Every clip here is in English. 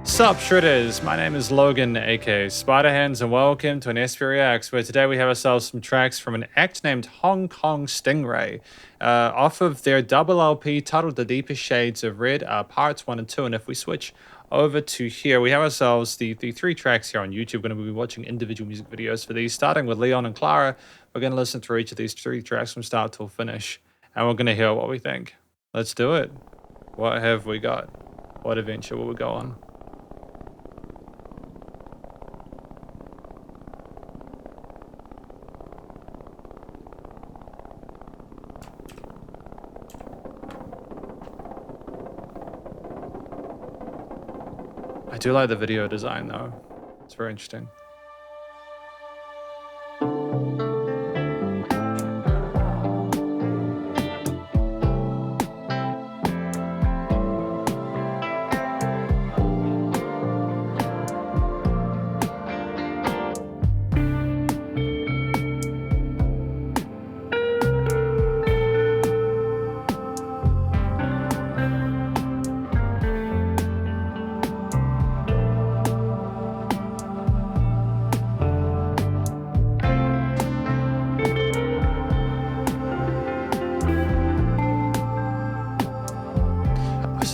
Sup Shredders, my name is Logan aka Spiderhands and welcome to an SP Reacts where today we have ourselves some tracks from an act named Hong Kong Stingray off of their double LP titled The Deepest Shades of Red parts 1 and 2. And if we switch over to here, we have ourselves the three tracks here on YouTube. We're going to be watching individual music videos for these, starting with Leon and Clara. We're going to listen through each of these three tracks from start till finish and we're going to hear what we think. Let's do it. What have we got? What adventure will we go on? I do like the video design though. It's very interesting.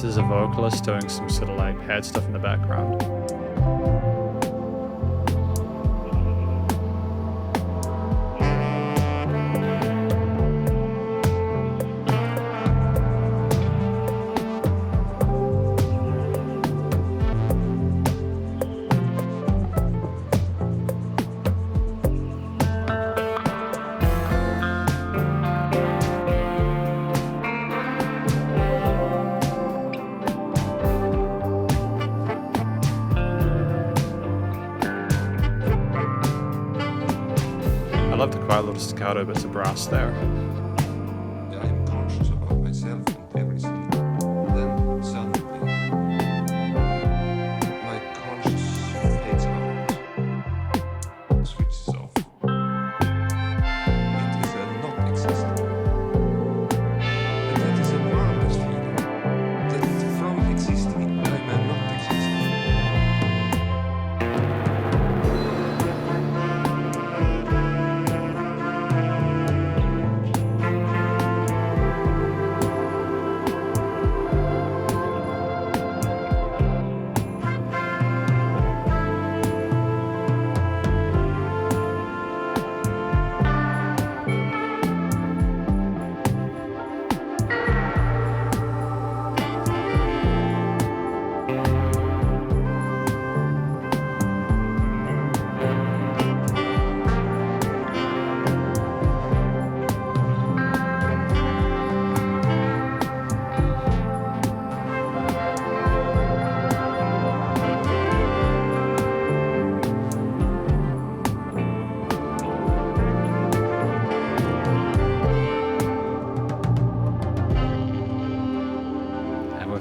There's a vocalist doing some sort of like pad stuff in the background. I love the quiet little staccato bits of brass there. I am conscious about myself and everything. Then suddenly, my conscious fades out, switches off. It is a not existing. And that is a marvelous feeling. That from existing, I am not existing.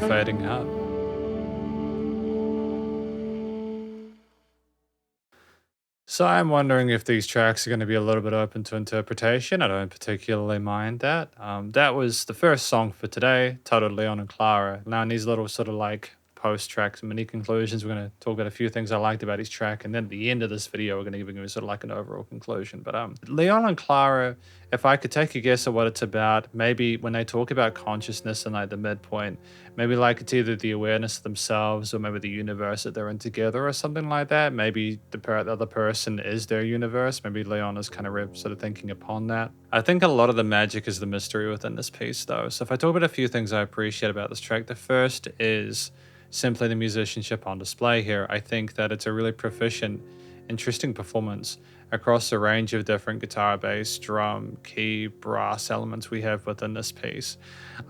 Fading out. So I'm wondering if these tracks are going to be a little bit open to interpretation. I don't particularly mind that. That was the first song for today, titled Leon and Clara. Now in these little sort of like post-tracks and mini conclusions, we're going to talk about a few things I liked about each track, and then at the end of this video we're going to give you sort of like an overall conclusion. But Leon and Clara, if I could take a guess at what it's about, maybe when they talk about consciousness and like the midpoint, maybe like it's either the awareness of themselves or maybe the universe that they're in together or something like that. Maybe the other person is their universe. Maybe Leon is kind of sort of thinking upon that. I think a lot of the magic is the mystery within this piece though. So if I talk about a few things I appreciate about this track, the first is simply the musicianship on display here. I think that it's a really proficient, interesting performance across a range of different guitar, bass, drum, key, brass elements we have within this piece.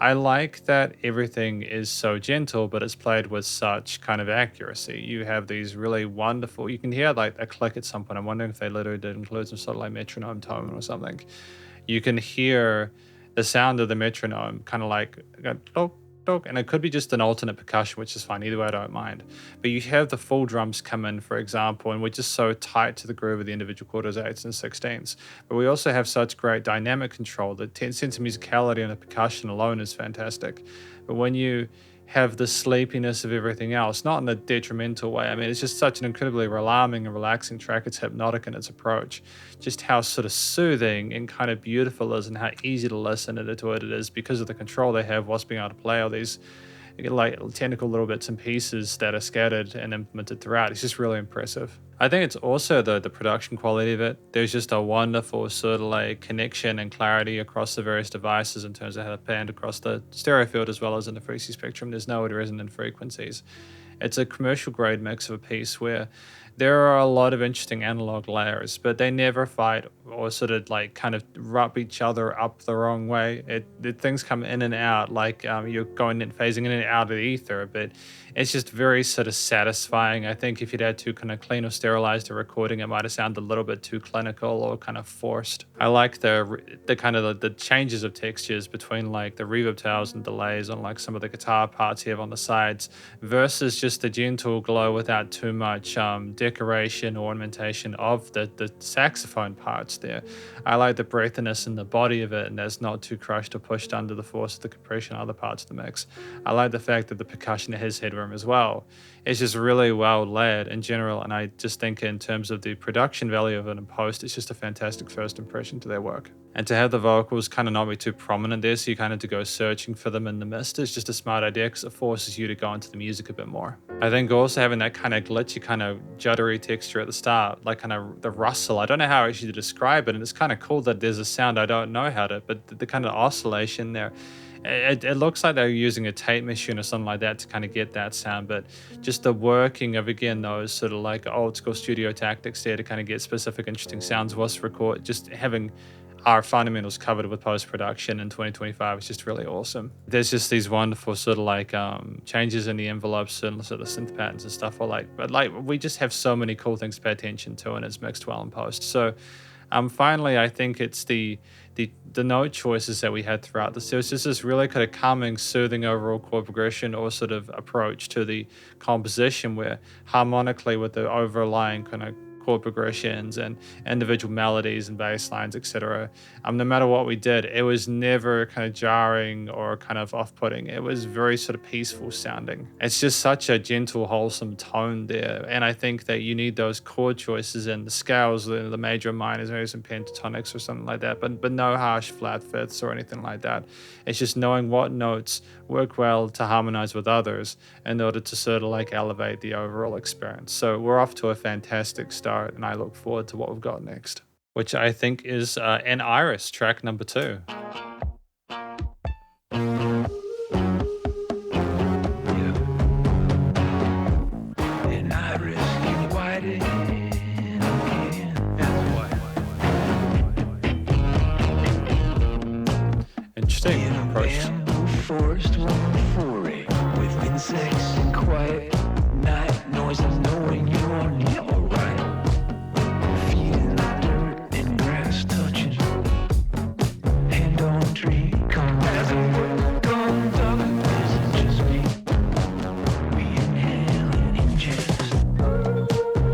I like that everything is so gentle, but it's played with such kind of accuracy. You have these really wonderful, you can hear like a click at some point. I'm wondering if they literally did include some sort of like metronome tone or something. You can hear the sound of the metronome kind of like and it could be just an alternate percussion, which is fine. Either way, I don't mind. But you have the full drums come in, for example, and we're just so tight to the groove of the individual quarters, 8s and 16s. But we also have such great dynamic control. The sense of musicality and the percussion alone is fantastic. But when you have the sleepiness of everything else, not in a detrimental way. I mean, it's just such an incredibly alarming and relaxing track. It's hypnotic in its approach. Just how sort of soothing and kind of beautiful it is, and how easy to listen to it is because of the control they have whilst being able to play all these like technical little bits and pieces that are scattered and implemented throughout. It's just really impressive. I think it's also the production quality of it. There's just a wonderful sort of like connection and clarity across the various devices in terms of how they're panned across the stereo field as well as in the frequency spectrum. There's no resonant frequencies. It's a commercial grade mix of a piece where there are a lot of interesting analog layers, but they never fight or sort of like kind of rub each other up the wrong way. Things come in and out, like you're going and phasing in and out of the ether, but it's just very sort of satisfying. I think if you'd had to kind of clean or sterilize the recording, it might have sounded a little bit too clinical or kind of forced. I like the kind of the changes of textures between like the reverb tails and delays on like some of the guitar parts you have on the sides versus just the gentle glow without too much decoration or ornamentation of the saxophone parts there. I like the breathiness in the body of it, and that's not too crushed or pushed under the force of the compression on other parts of the mix. I like the fact that the percussion has headroom as well. It's just really well layered in general, and I just think in terms of the production value of it in post, it's just a fantastic first impression to their work. And to have the vocals kind of not be too prominent there, so you kind of have to go searching for them in the mist, is just a smart idea because it forces you to go into the music a bit more. I think also having that kind of glitchy, kind of juddery texture at the start, like kind of the rustle, I don't know how actually to describe it, and it's kind of cool that there's a sound I don't know how to, but the kind of oscillation there, it looks like they're using a tape machine or something like that to kind of get that sound, but just the working of, again, those sort of like old school studio tactics there to kind of get specific interesting sounds whilst record, just having our fundamentals covered with post-production in 2025 is just really awesome. There's just these wonderful sort of like changes in the envelopes and sort of synth patterns and stuff, but we just have so many cool things to pay attention to, and it's mixed well in post. So finally, I think it's the note choices that we had throughout this. There's just this really kind of calming, soothing overall chord progression or sort of approach to the composition where harmonically with the overlying kind of chord progressions and individual melodies and bass lines, etc. No matter what we did, it was never kind of jarring or kind of off-putting. It was very sort of peaceful sounding. It's just such a gentle, wholesome tone there. And I think that you need those chord choices and the scales, the major and minors, maybe some pentatonics or something like that, but no harsh flat fifths or anything like that. It's just knowing what notes work well to harmonize with others in order to sort of like elevate the overall experience. So we're off to a fantastic start, and I look forward to what we've got next, which I think is An Iris, track number 2. Interesting approach. Forest one foray with insects and quiet night noises, knowing you're near right. Feeling the dirt and grass touching, hand on tree, come as a world gone dark. Isn't just me. We inhale and ingest.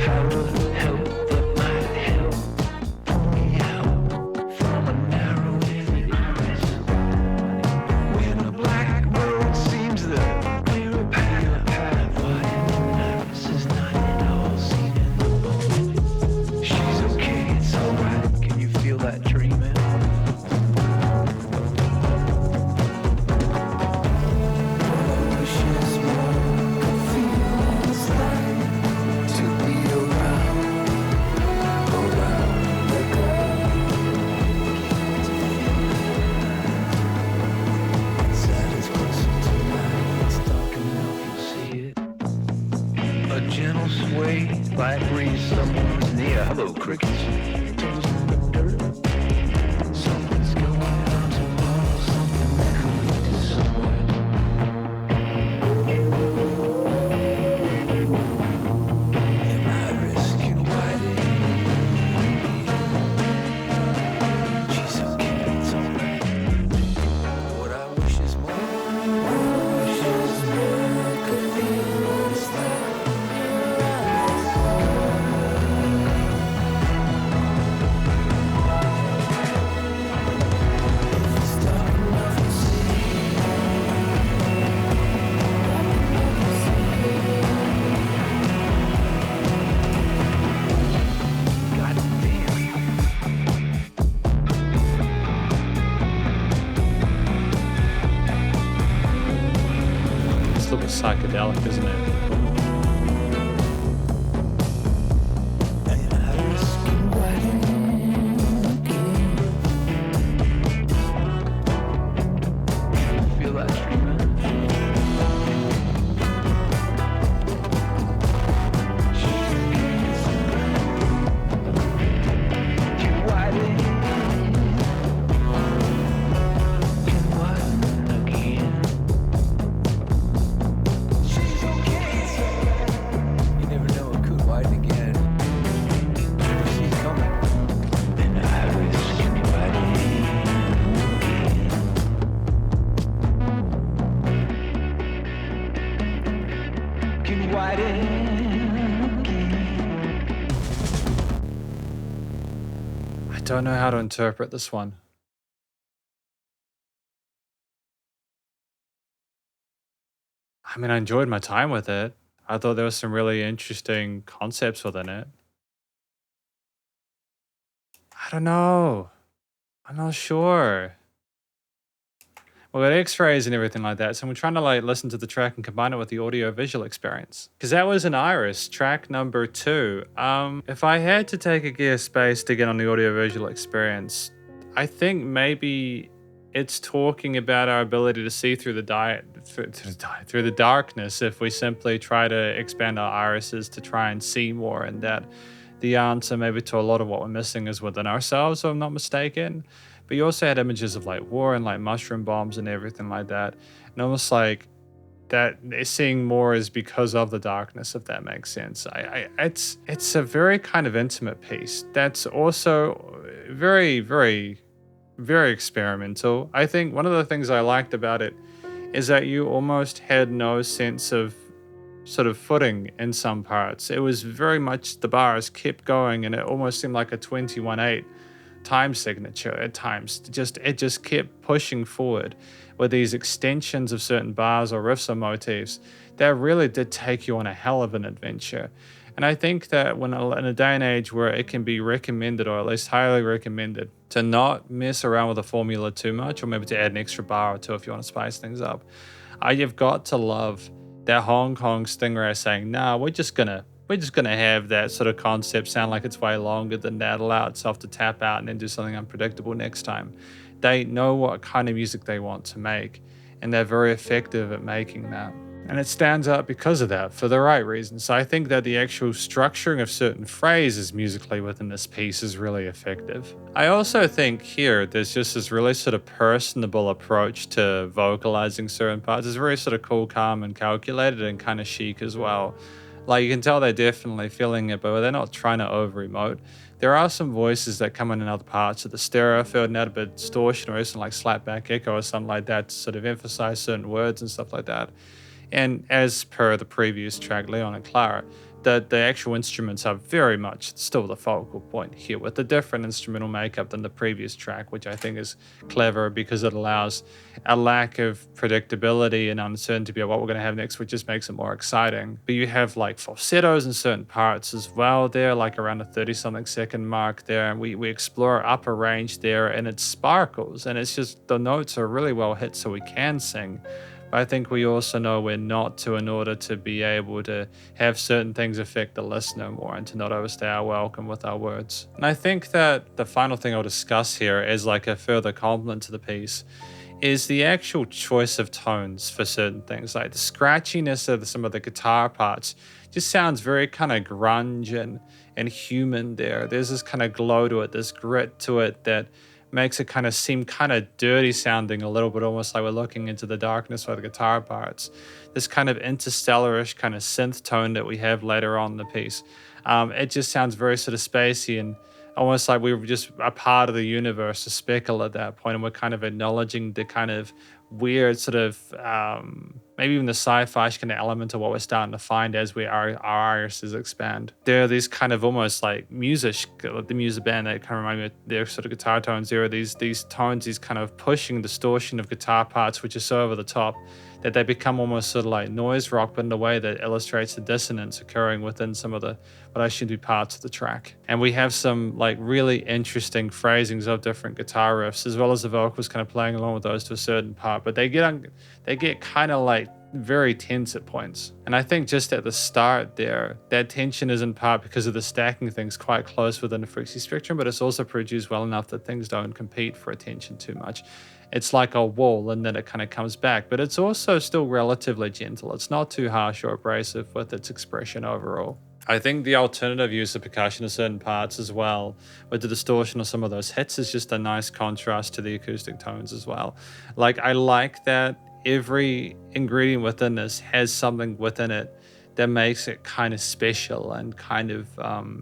How to help that might help. Pull me out from a narrow iris. When a black road seems the clearer path, why Iris is not at all seen in the boat. She's okay, it's alright. Can you feel that dreaming? A gentle sway, light breeze, someone's near. Hello, crickets. Toes in the dirt. Something's going on tomorrow. Something that could lead to somewhere. Am I risking writing? She's okay, it's alright. What I wish is more. What I wish is more. Could feel this life. psychedelic, isn't it? Feel that treatment? Get widen. Get widen again. You never know, it could widen again. Never see it coming. And iris can widen again. Can widen again. I don't know how to interpret this one. I mean, I enjoyed my time with it. I thought there was some really interesting concepts within it. I don't know. I'm not sure. We got X-rays and everything like that, so we're trying to like listen to the track and combine it with the audio-visual experience. Because that was an Iris, track number 2. If I had to take a gear space to get on the audio-visual experience, I think maybe it's talking about our ability to see through the darkness if we simply try to expand our irises to try and see more, and that the answer maybe to a lot of what we're missing is within ourselves, if I'm not mistaken. But you also had images of like war and like mushroom bombs and everything like that, and almost like that seeing more is because of the darkness, if that makes sense. It's a very kind of intimate piece that's also very, very, very experimental. I think one of the things I liked about it is that you almost had no sense of sort of footing in some parts. It was very much the bars kept going, and it almost seemed like a 21/8 time signature at times. It just kept pushing forward with these extensions of certain bars or riffs or motifs that really did take you on a hell of an adventure. And I think that when in a day and age where it can be recommended, or at least highly recommended, to not mess around with the formula too much, or maybe to add an extra bar or two if you want to spice things up, you've got to love that Hong Kong Stingray saying, nah, we're just gonna have that sort of concept sound like it's way longer than that, allow itself to tap out and then do something unpredictable next time. They know what kind of music they want to make, and they're very effective at making that. And it stands out because of that, for the right reasons. So I think that the actual structuring of certain phrases musically within this piece is really effective. I also think here there's just this really sort of personable approach to vocalizing certain parts. It's very sort of cool, calm, and calculated, and kind of chic as well. Like, you can tell they're definitely feeling it, but they're not trying to over-emote. There are some voices that come in other parts of the stereo field and add a bit of distortion or even like slapback echo or something like that to sort of emphasize certain words and stuff like that. And as per the previous track, Leon and Clara, the actual instruments are very much still the focal point here, with a different instrumental makeup than the previous track, which I think is clever because it allows a lack of predictability and uncertainty about what we're going to have next, which just makes it more exciting. But you have like falsettos in certain parts as well there, like around the 30-something second mark there, and we explore upper range there, and it sparkles, and it's just the notes are really well hit so we can sing. But I think we also know we're not to, in order to be able to have certain things affect the listener more and to not overstay our welcome with our words. And I think that the final thing I'll discuss here as like a further compliment to the piece is the actual choice of tones for certain things. Like the scratchiness of some of the guitar parts just sounds very kind of grunge and human there. There's this kind of glow to it, this grit to it that makes it kind of seem kind of dirty sounding a little bit, almost like we're looking into the darkness by the guitar parts. This kind of interstellarish kind of synth tone that we have later on in the piece. It just sounds very sort of spacey and almost like we were just a part of the universe, a speckle at that point, and we're kind of acknowledging the kind of weird sort of maybe even the sci-fi kind of element of what we're starting to find as our irises expand. There are these kind of almost like the music band that kind of remind me of their sort of guitar tones. There are these tones, these kind of pushing distortion of guitar parts, which is so over the top that they become almost sort of like noise rock, but in a way that illustrates the dissonance occurring within some of the what I should be parts of the track. And we have some like really interesting phrasings of different guitar riffs, as well as the vocals kind of playing along with those to a certain part. But they get kind of like very tense at points. And I think just at the start there, that tension is in part because of the stacking things quite close within the frequency spectrum, but it's also produced well enough that things don't compete for attention too much. It's like a wall and then it kind of comes back, but it's also still relatively gentle. It's not too harsh or abrasive with its expression overall. I think the alternative use of percussion in certain parts as well, with the distortion of some of those hits, is just a nice contrast to the acoustic tones as well. Like, I like that every ingredient within this has something within it that makes it kind of special and kind of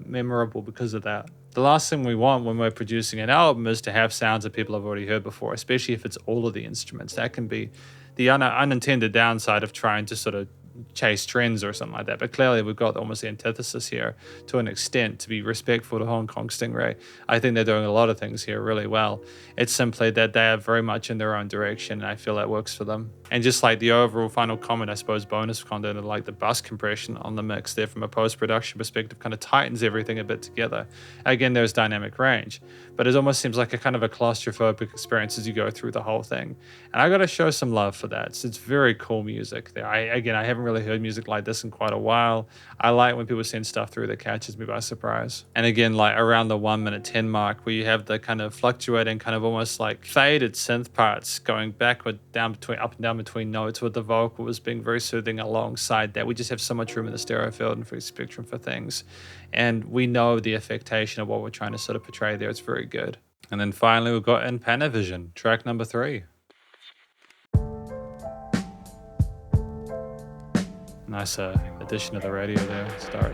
memorable because of that. The last thing we want when we're producing an album is to have sounds that people have already heard before, especially if it's all of the instruments. That can be the unintended downside of trying to sort of chase trends or something like that. But clearly we've got almost the antithesis here to an extent, to be respectful to Hong Kong Stingray. I think they're doing a lot of things here really well. It's simply that they are very much in their own direction, and I feel that works for them. And just like the overall final comment, I suppose bonus content, like the bus compression on the mix there from a post-production perspective kind of tightens everything a bit together. Again, there's dynamic range, but it almost seems like a kind of a claustrophobic experience as you go through the whole thing. And I got to show some love for that. So it's very cool music there. I haven't really heard music like this in quite a while. I like when people send stuff through that catches me by surprise. And again, like around the 1 minute 10 mark, where you have the kind of fluctuating, kind of almost like faded synth parts going backward, up and down between notes, with the vocals being very soothing alongside that. We just have so much room in the stereo field and free spectrum for things. And we know the affectation of what we're trying to sort of portray there. It's very good. And then finally, we've got in Panavision, track number 3. Nice addition to the radio there, start.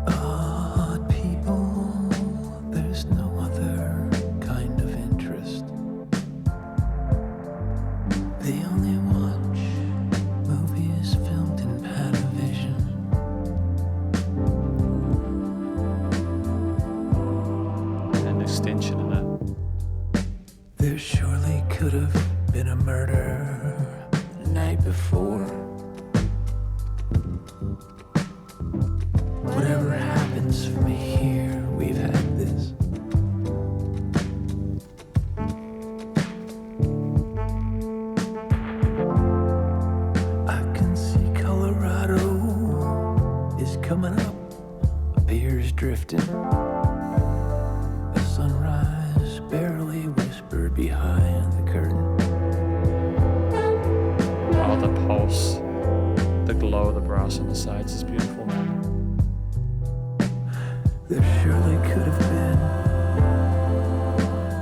Odd people, there's no other kind of interest. They only watch movies filmed in panavision. An extension of that. There surely could have been a murder the night before. Whatever happens from here, we've had this. I can see Colorado is coming up, beers drifting. A sunrise barely whispered behind the curtain. Oh, the pulse, the glow of the brass on the sides is beautiful, man. There surely could have been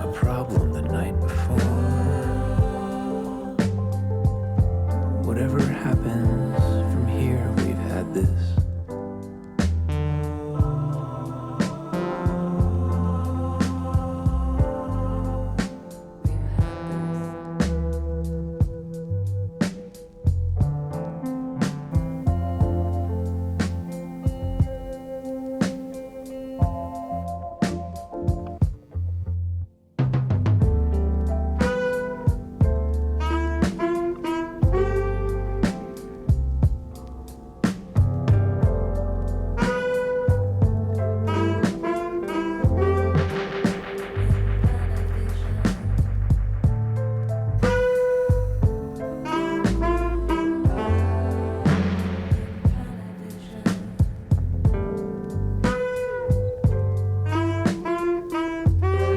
a problem the night before. Whatever happens from here, we've had this.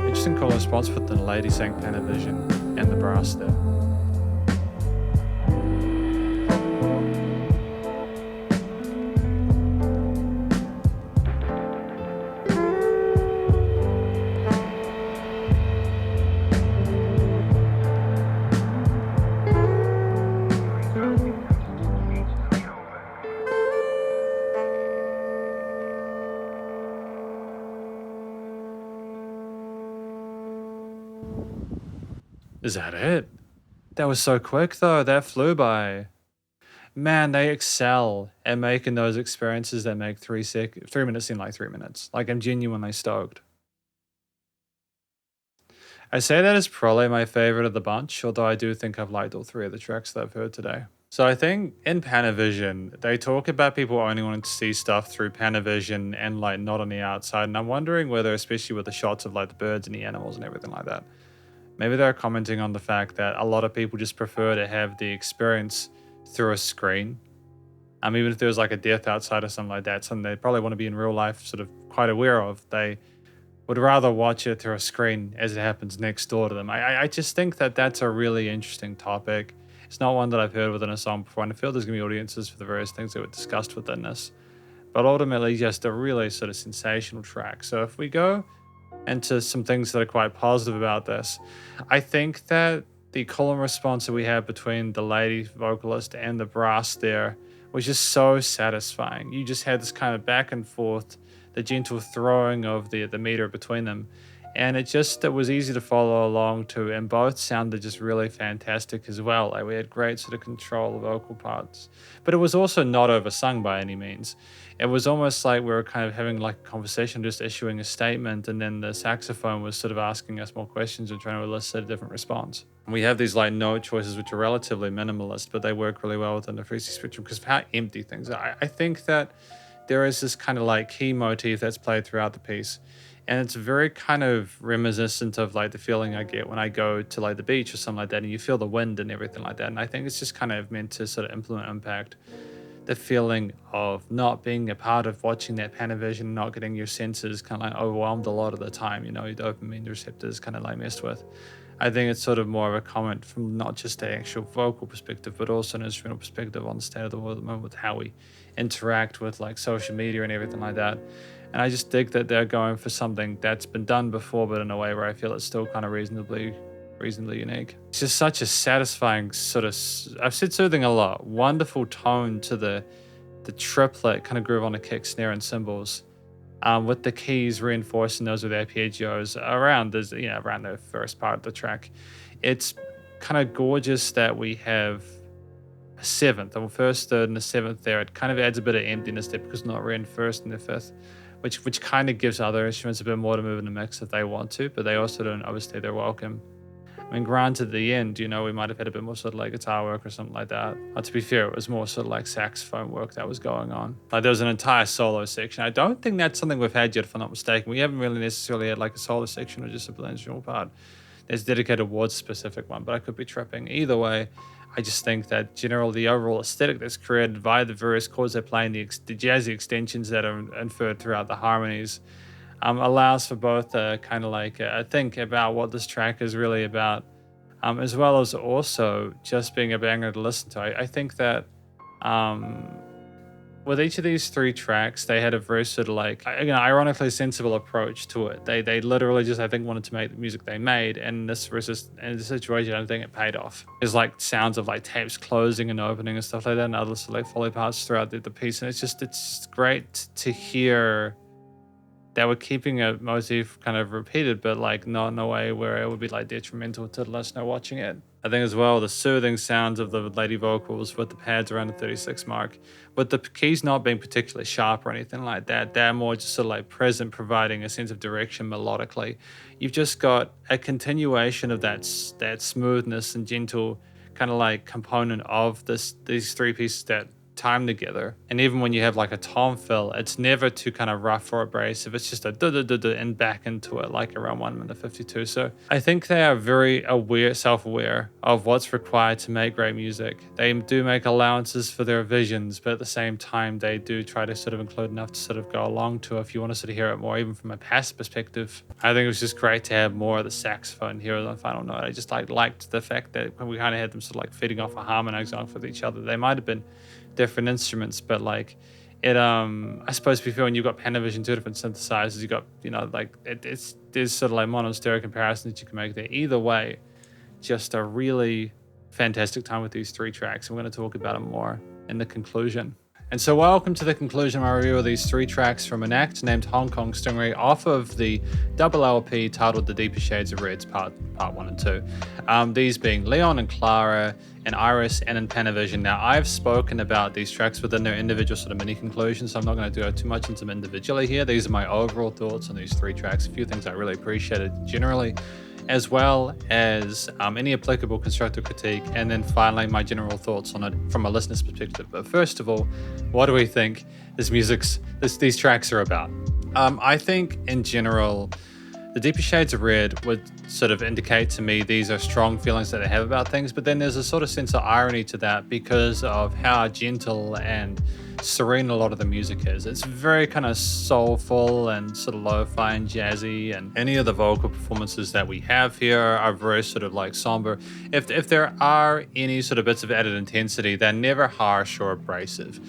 Interesting call response with the lady saying Panavision and the brass there. Is that it? That was so quick though, that flew by. Man, they excel at making those experiences that make 3 minutes seem like 3 minutes. Like, I'm genuinely stoked. I say that is probably my favorite of the bunch, although I do think I've liked all 3 of the tracks that I've heard today. So I think in Panavision, they talk about people only wanting to see stuff through Panavision and like not on the outside. And I'm wondering whether, especially with the shots of like the birds and the animals and everything like that, maybe they're commenting on the fact that a lot of people just prefer to have the experience through a screen. Even if there was like a death outside or something like that, something they probably want to be in real life sort of quite aware of. They would rather watch it through a screen as it happens next door to them. I just think that that's a really interesting topic. It's not one that I've heard within a song before, and I feel there's going to be audiences for the various things that were discussed within this. But ultimately, just a really sort of sensational track. So if we go into some things that are quite positive about this, I think that the call and response that we had between the lady vocalist and the brass there was just so satisfying. You just had this kind of back and forth, the gentle throwing of the meter between them. And it was easy to follow along to, and both sounded just really fantastic as well. Like we had great sort of control of vocal parts, but it was also not oversung by any means. It was almost like we were kind of having like a conversation, just issuing a statement, and then the saxophone was sort of asking us more questions and trying to elicit a different response. And we have these like note choices which are relatively minimalist, but they work really well within the frequency spectrum because of how empty things are. I think that there is this kind of like key motif that's played throughout the piece. And it's very kind of reminiscent of like the feeling I get when I go to like the beach or something like that, and you feel the wind and everything like that. And I think it's just kind of meant to sort of implement impact, the feeling of not being a part of watching that Panavision, not getting your senses kind of like overwhelmed a lot of the time, your dopamine receptors kind of like messed with. I think it's sort of more of a comment from not just the actual vocal perspective, but also an instrumental perspective on the state of the world at the moment with how we interact with like social media and everything like that. And I just dig that they're going for something that's been done before, but in a way where I feel it's still kind of reasonably unique. It's just such a satisfying sort of, I've said soothing a lot, wonderful tone to the triplet kind of groove on the kick, snare, and cymbals. With the keys reinforcing those with arpeggios around the first part of the track. It's kind of gorgeous that we have a seventh, or first, third, and the seventh there. It kind of adds a bit of emptiness there because not we're in first and the fifth, which kind of gives other instruments a bit more to move in the mix if they want to, but they also don't overstay their welcome. I mean, granted, at the end, we might have had a bit more sort of like guitar work or something like that. But to be fair, it was more sort of like saxophone work that was going on. Like there was an entire solo section. I don't think that's something we've had yet, if I'm not mistaken. We haven't really necessarily had like a solo section or just a instrumental part. There's dedicated towards a specific one, but I could be tripping. Either way, I just think that generally the overall aesthetic that's created via the various chords they play and the jazzy extensions that are inferred throughout the harmonies allows for both kind of like a think about what this track is really about, as well as also just being a banger to listen to. I think that with each of these three tracks, they had a very sort of like, ironically sensible approach to it. They literally just, I think, wanted to make the music they made, and in this situation, I don't think it paid off. There's like sounds of like tapes closing and opening and stuff like that, and other sort of like foley parts throughout the piece, and it's great to hear that we're keeping a motif kind of repeated, but like not in a way where it would be like detrimental to the listener watching it. I think as well, the soothing sounds of the lady vocals with the pads around the 36 mark, with the keys not being particularly sharp or anything like that, they're more just sort of like present, providing a sense of direction melodically. You've just got a continuation of that smoothness and gentle kind of like component of these three pieces that time together. And even when you have like a tom fill, it's never too kind of rough or abrasive. It's just a da-da-da-da and back into it, like around 1 minute 52. So I think they are very self-aware of what's required to make great music. They do make allowances for their visions, but at the same time, they do try to sort of include enough to sort of go along to if you want to sort of hear it more, even from a passive perspective. I think it was just great to have more of the saxophone here on the final note. I just liked the fact that when we kind of had them sort of like feeding off or harmonizing off with each other. They might have been different instruments, but like it I suppose before, when you've got Panavision, two different synthesizers, you got there's sort of like mono stereo comparisons that you can make there. Either way, just a really fantastic time with these three tracks. I'm going to talk about them more in the conclusion. And so welcome to the conclusion of my review of these three tracks from an act named Hong Kong Stingray off of the double LP titled The Deeper Shades of Reds Part 1 and 2. These being Leon and Clara and Iris and in Panavision. Now, I've spoken about these tracks within their individual sort of mini conclusions, so I'm not going to go too much into them individually here. These are my overall thoughts on these three tracks. A few things I really appreciated generally, as well as any applicable constructive critique, and then finally my general thoughts on it from a listener's perspective. But first of all, what do we think these tracks are about? I think in general, the deeper shades of red would sort of indicate to me these are strong feelings that they have about things, but then there's a sort of sense of irony to that because of how gentle and serene a lot of the music is. It's very kind of soulful and sort of lo-fi and jazzy, and any of the vocal performances that we have here are very sort of like somber. If there are any sort of bits of added intensity, they're never harsh or abrasive.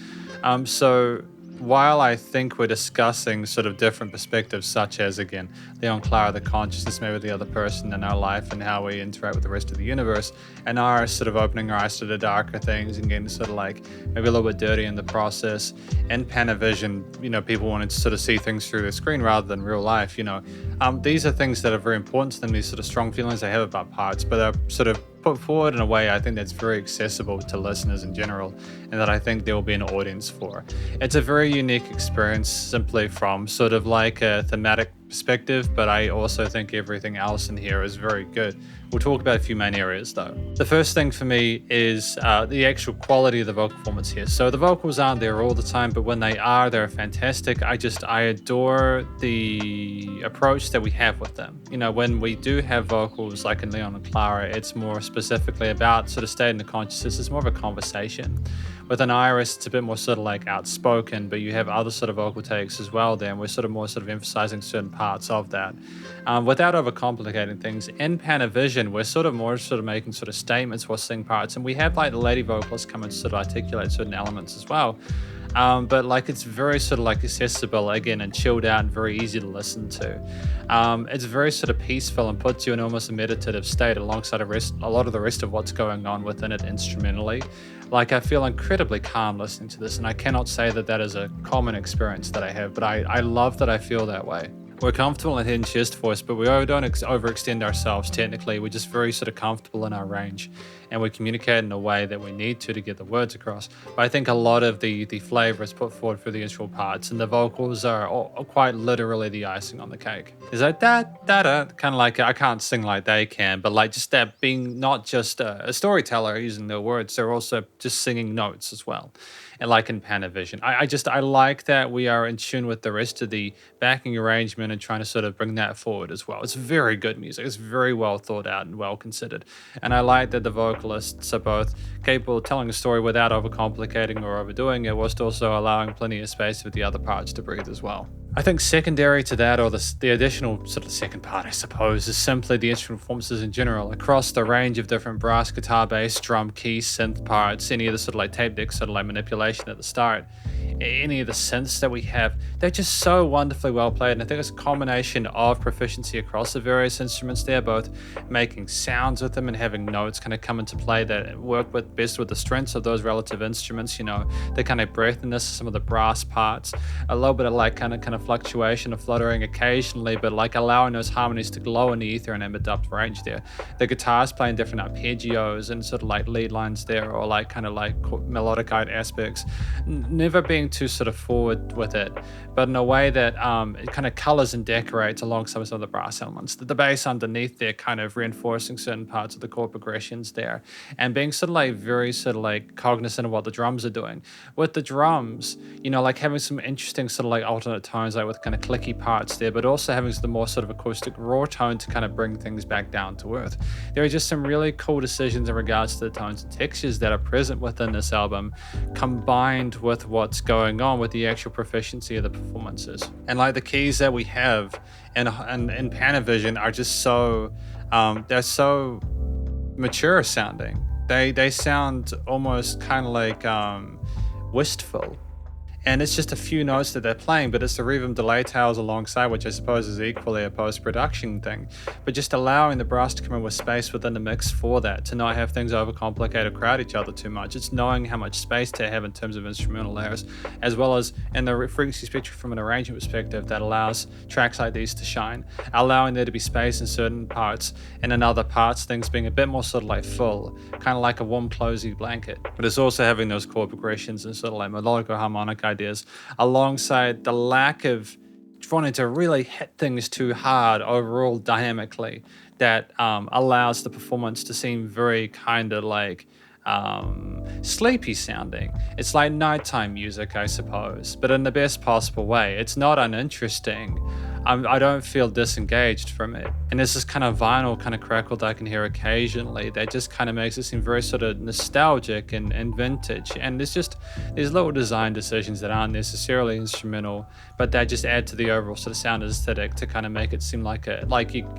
So while I think we're discussing sort of different perspectives, such as, again, Leon, Clara, the consciousness, maybe the other person in our life and how we interact with the rest of the universe, and are sort of opening our eyes to the darker things and getting sort of like maybe a little bit dirty in the process. In panavision, people wanted to sort of see things through the screen rather than real life, these are things that are very important to them, these sort of strong feelings they have about parts, but they're sort of put forward in a way I think that's very accessible to listeners in general, and that I think there will be an audience for. It's a very unique experience simply from sort of like a thematic perspective, but I also think everything else in here is very good. We'll talk about a few main areas though. The first thing for me is the actual quality of the vocal performance here. So the vocals aren't there all the time, but when they are, they're fantastic. I adore the approach that we have with them. When we do have vocals like in Leon and Clara, it's more specifically about sort of state in the consciousness. It's more of a conversation. With an Iris, it's a bit more sort of like outspoken, but you have other sort of vocal takes as well there, and we're sort of more sort of emphasizing certain parts of that. Without overcomplicating things, in Panavision, we're sort of more sort of making sort of statements or sing parts, and we have like the lady vocalists come and sort of articulate certain elements as well. But like it's very sort of like accessible again and chilled out and very easy to listen to. It's very sort of peaceful and puts you in almost a meditative state alongside a lot of the rest of what's going on within it instrumentally. Like I feel incredibly calm listening to this, and I cannot say that that is a common experience that I have, but I love that I feel that way. We're comfortable in head and chest voice, but we don't overextend ourselves technically. We're just very sort of comfortable in our range, and we communicate in a way that we need to get the words across. But I think a lot of the flavor is put forward for the instrumental parts, and the vocals are quite literally the icing on the cake. It's like da da da, kind of like I can't sing like they can, but like just that being not just a storyteller using their words, they're also just singing notes as well. And like in Panavision, I like that we are in tune with the rest of the backing arrangement and trying to sort of bring that forward as well. It's very good music. It's very well thought out and well considered. And I like that the vocalists are both capable of telling a story without overcomplicating or overdoing it, whilst also allowing plenty of space for the other parts to breathe as well. I think secondary to that, or the additional sort of second part, I suppose, is simply the instrument performances in general across the range of different brass, guitar, bass, drum, keys, synth parts, any of the sort of like tape deck sort of like manipulation at the start, any of the synths that we have, they're just so wonderfully well played. And I think it's a combination of proficiency across the various instruments there, both making sounds with them and having notes kind of come into play that work best with the strengths of those relative instruments, the kind of breathiness of some of the brass parts, a little bit of like kind of fluctuation of fluttering occasionally, but like allowing those harmonies to glow in the ether and emit depth range there. The guitars playing different arpeggios and sort of like lead lines there, or like kind of like melodic aspects, never being too sort of forward with it, but in a way that it kind of colors and decorates alongside some of the brass elements. The bass underneath there kind of reinforcing certain parts of the chord progressions there, and being sort of like very sort of like cognizant of what the drums are doing. With the drums, like having some interesting sort of like alternate tones, like with kind of clicky parts there, but also having the more sort of acoustic raw tone to kind of bring things back down to earth. There are just some really cool decisions in regards to the tones and textures that are present within this album, combined with what's going on with the actual proficiency of the performances. And like the keys that we have in Panavision are just so they're so mature sounding. They sound almost kind of like wistful. And it's just a few notes that they're playing, but it's the reverb delay tails alongside, which I suppose is equally a post-production thing. But just allowing the brass to come in with space within the mix for that, to not have things overcomplicate or crowd each other too much. It's knowing how much space to have in terms of instrumental layers, as well as in the frequency spectrum from an arrangement perspective that allows tracks like these to shine, allowing there to be space in certain parts, and in other parts things being a bit more sort of like full, kind of like a warm, closey blanket. But it's also having those chord progressions and sort of like melodic or harmonic ideas alongside the lack of wanting to really hit things too hard overall dynamically that allows the performance to seem very kind of like sleepy sounding. It's like nighttime music, I suppose, but in the best possible way. It's not uninteresting. I don't feel disengaged from it. And there's this kind of vinyl kind of crackle that I can hear occasionally that just kind of makes it seem very sort of nostalgic and vintage. And there's just these little design decisions that aren't necessarily instrumental, but that just add to the overall sort of sound aesthetic to kind of make it seem like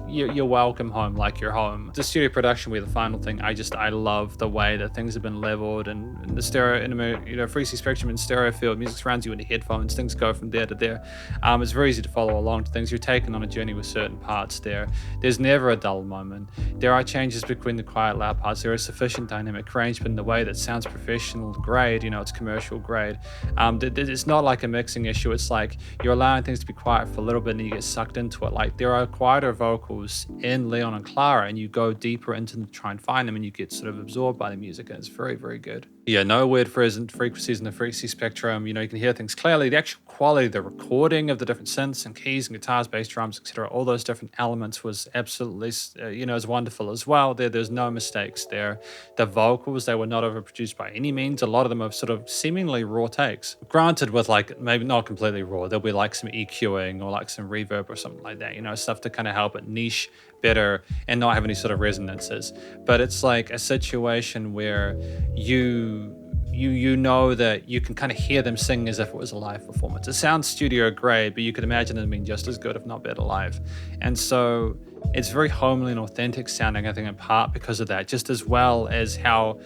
you're welcome home, like you're home. The studio production with the final thing, I love the way that things have been leveled and the stereo, frequency spectrum and stereo field, music surrounds you in the headphones, things go from there to there. It's very easy to follow along to things. You're taken on a journey with certain parts there. There's never a dull moment. There are changes between the quiet, loud parts. There is sufficient dynamic range, but in the way that sounds professional grade, it's commercial grade. It's not like a mixing issue. It's like you're allowing things to be quiet for a little bit and you get sucked into it. Like there are quieter vocals in Leon and Clara and you go deeper into them to try and find them and you get sort of absorbed by the music and it's very, very good. Yeah, no weird frequencies in the frequency spectrum. You can hear things clearly. The actual quality, the recording of the different synths and keys and guitars, bass, drums, etc., all those different elements was absolutely, is wonderful as well. There's no mistakes there. The vocals, they were not overproduced by any means. A lot of them are sort of seemingly raw takes. Granted, with like maybe not completely raw. There'll be like some EQing or like some reverb or something like that. Stuff to kind of help it niche better and not have any sort of resonances. But it's like a situation where you know that you can kind of hear them sing as if it was a live performance. It sounds studio grade, but you could imagine it being just as good, if not better, live. And so it's very homely and authentic sounding, I think, in part because of that, just as well as how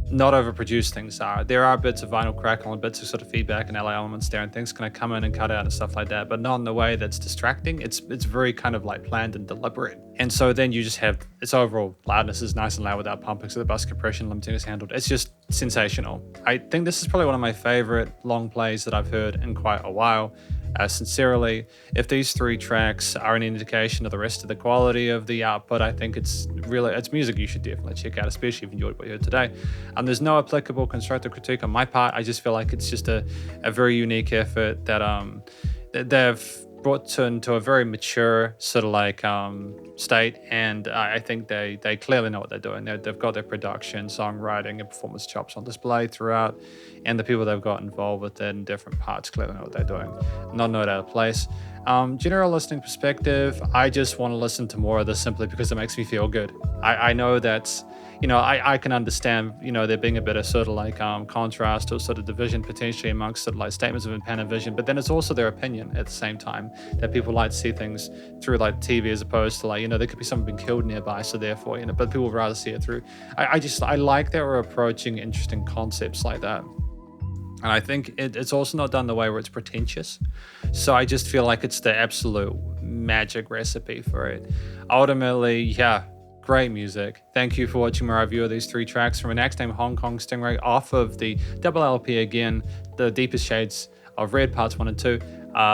not overproduced things are. There are bits of vinyl crackle and bits of sort of feedback and LA elements there and things kind of come in and cut out and stuff like that, but not in the way that's distracting. It's very kind of like planned and deliberate. And so then you just have its overall loudness is nice and loud without pumping, so the bus compression limiting is handled. It's just sensational. I think this is probably one of my favorite long plays that I've heard in quite a while. Sincerely, if these 3 tracks are an indication of the rest of the quality of the output, I think it's music you should definitely check out, especially if you enjoyed what you heard today. There's no applicable constructive critique on my part. I just feel like it's just a very unique effort that they've brought into a very mature sort of like state, and I think they clearly know what they're doing. They've got their production, songwriting, and performance chops on display throughout, and the people they've got involved with it in different parts clearly know what they're doing. Not out of place. General listening perspective, I just want to listen to more of this simply because it makes me feel good. I know that's, I can understand, there being a bit of sort of like contrast or sort of division potentially amongst sort of like statements of panavision, but then it's also their opinion at the same time that people like to see things through like TV as opposed to like, there could be someone being killed nearby, so therefore, but people would rather see it through. I like that we're approaching interesting concepts like that. And I think it's also not done the way where it's pretentious. So I just feel like it's the absolute magic recipe for it. Ultimately, yeah, great music. Thank you for watching my review of these 3 tracks from an act named Hong Kong Stingray off of the double LP again, The Deepest Shades of Red Parts 1 and 2.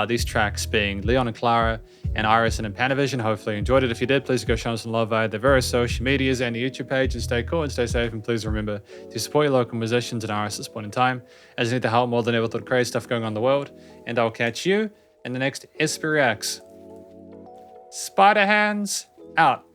These tracks being Leon and Clara and Iris and Panavision. Hopefully you enjoyed it. If you did, please go show us some love via the various social medias and the YouTube page, and stay cool and stay safe. And please remember to support your local musicians and artists at this point in time, as they need the help more than ever with the crazy stuff going on in the world. And I'll catch you in the next SP Reacts. Spiderhands out.